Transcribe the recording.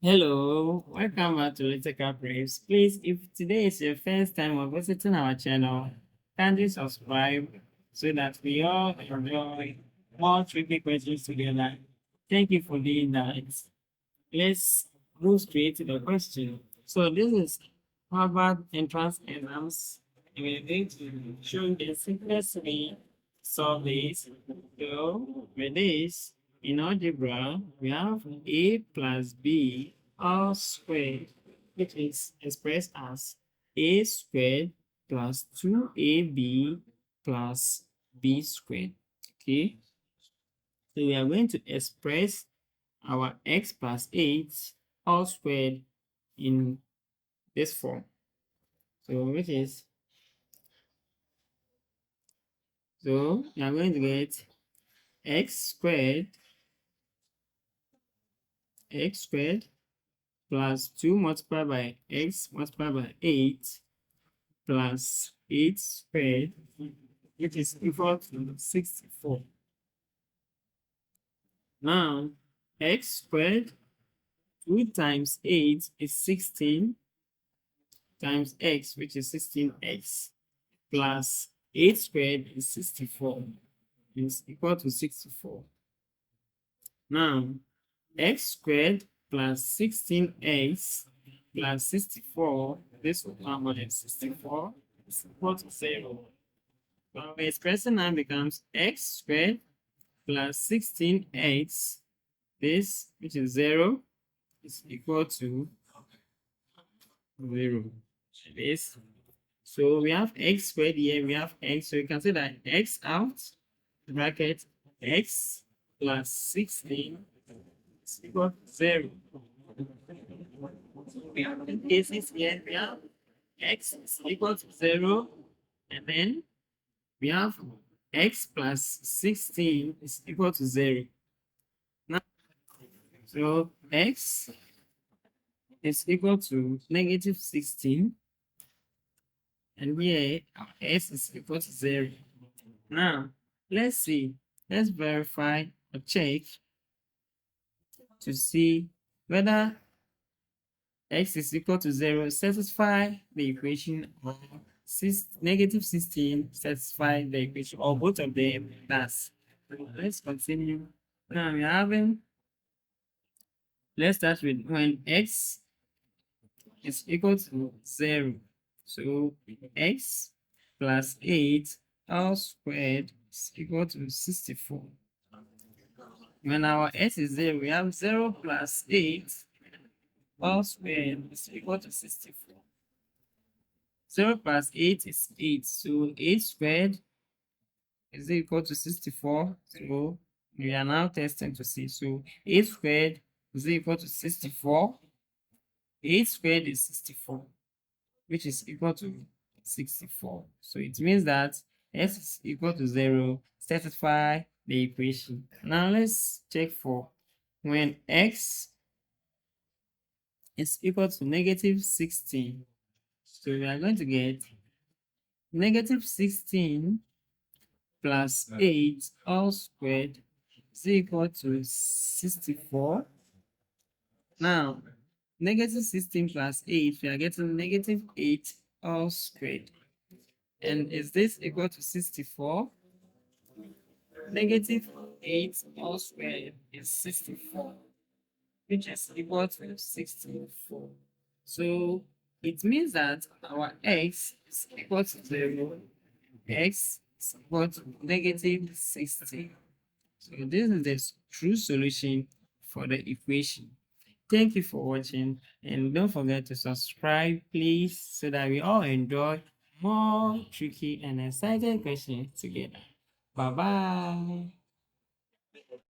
Hello, welcome back to Lytical. Please, if today is your first time of visiting our channel, kindly subscribe so that we all enjoy more tricky questions together. Thank you for doing that. Let's move straight to the question. So this is Harvard entrance exams. We're going to show you the simplest way to solve this. So with this, in algebra, we have a plus b all squared, which is expressed as a squared plus 2ab plus b squared. Okay, so we are going to express our x plus 8 all squared in this form. So which is, so we are going to get x squared plus 2 multiplied by x multiplied by 8 plus 8 squared, which is equal to 64. Now, x squared 2 times 8 is 16 times x, which is 16x, plus 8 squared is 64, is equal to 64. Now, x squared plus 16x plus 64, this will come with 64, is equal to 0. So the expression now becomes x squared plus 16x, this, which is 0, is equal to 0. This. So we have x squared here, we have x, so you can say that x out, bracket, x plus 16 is equal to 0. We have the cases here, we have x is equal to 0, and then we have x plus 16 is equal to 0. Now, so x is equal to negative 16, and here our s is equal to 0. Now, let's see, let's verify or check to see whether x is equal to 0 satisfy the equation, or negative 16 satisfy the equation, or both of them does. Let's continue. Now we're having, let's start with when x is equal to 0. So x plus 8 all squared is equal to 64. When our s is 0, we have 0 plus 8 all squared is equal to 64. 0 plus 8 is 8, so 8 squared is equal to 64. So we are now testing to see. So 8 squared is equal to 64. 8 squared is 64, which is equal to 64. So it means that s is equal to 0, satisfy the equation. Now let's check for when x is equal to negative 16. So we are going to get negative 16 plus 8 all squared is equal to 64. Now, negative 16 plus 8, we are getting negative 8 all squared. And is this equal to 64? Negative 8 all squared is 64, which is equal to 64. So it means that our x is equal to 0, x is equal to negative 60. So this is the true solution for the equation. Thank you for watching, and don't forget to subscribe, please, so that we all enjoy more tricky and exciting questions together. Bye bye.